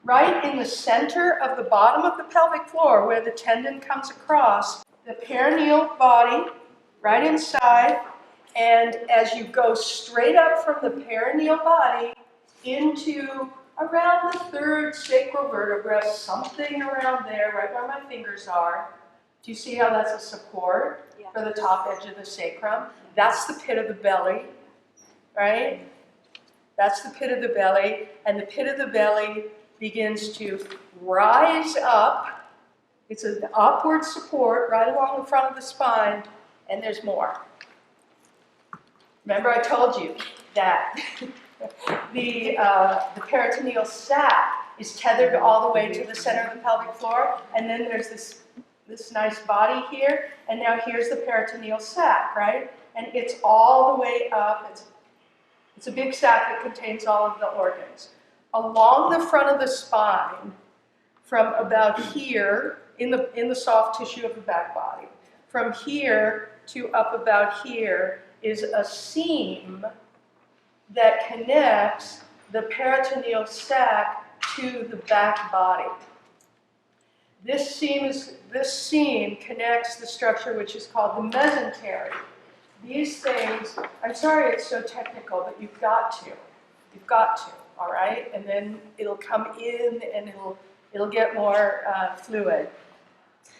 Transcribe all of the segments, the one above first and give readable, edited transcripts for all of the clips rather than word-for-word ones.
right in the center of the bottom of the pelvic floor where the tendon comes across, the perineal body right inside, and as you go straight up from the perineal body into around the third sacral vertebra, something around there, right where my fingers are. Do you see how that's a support for the top edge of the sacrum? That's the pit of the belly, right? That's the pit of the belly, and the pit of the belly begins to rise up. It's an upward support right along the front of the spine, and there's more. Remember I told you that the peritoneal sac is tethered all the way to the center of the pelvic floor, and then there's this nice body here, and now here's the peritoneal sac, right? And it's all the way up. It's a big sac that contains all of the organs. Along the front of the spine, from about here, in the soft tissue of the back body, from here to up about here is a seam that connects the peritoneal sac to the back body. This seam connects the structure which is called the mesentery. These things, I'm sorry it's so technical, but you've got to, all right? And then it'll come in and it'll get more fluid.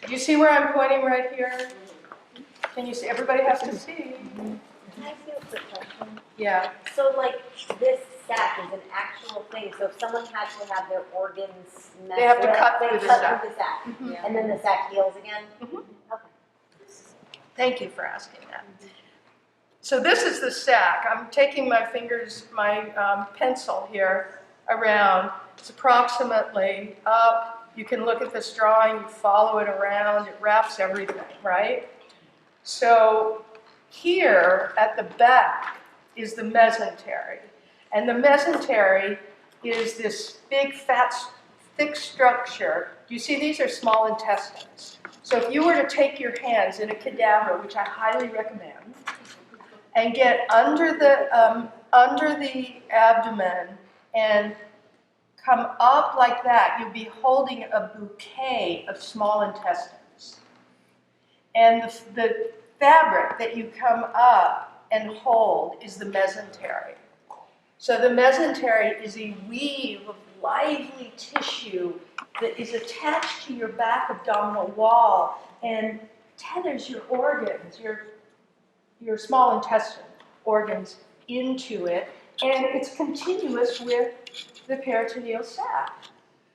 Do you see where I'm pointing right here? Can you see? Everybody has to see. Can I ask you a quick question? Yeah. So, like, this sac is an actual thing. So, if someone had to have their organs messed They have to with, cut they through the cut sac. through the sac. Mhm. And then the sac heals again? Mhm. Okay. Thank you for asking that. So this is the sac. I'm taking my fingers, my pencil here around. It's approximately up. You can look at this drawing, you follow it around, it wraps everything, right? So here at the back is the mesentery. And the mesentery is this big, fat, thick structure. Do you see these are small intestines? So if you were to take your hands in a cadaver, which I highly recommend, and get under the abdomen and come up like that, you'll be holding a bouquet of small intestines. And the fabric that you come up and hold is the mesentery. So the mesentery is a weave of lively tissue that is attached to your back abdominal wall and tethers your organs, your small intestine organs into it, and it's continuous with the peritoneal sac.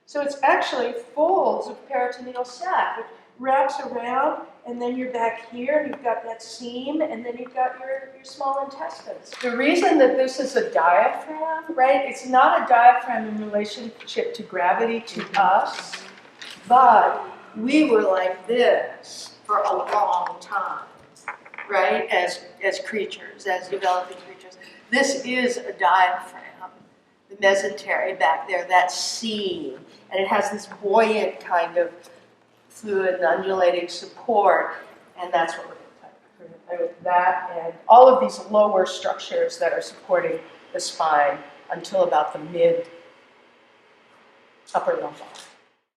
So it's actually folds of peritoneal sac. It wraps around, and then you're back here, and you've got that seam, and then you've got your small intestines. The reason that this is a diaphragm, right, it's not a diaphragm in relationship to gravity to us, but we were like this for a long time, right, as creatures, as developing creatures. This is a diaphragm, the mesentery back there, that seam, and it has this buoyant kind of fluid and undulating support, and that's what we're going to play with, that and all of these lower structures that are supporting the spine until about the mid upper lumbar.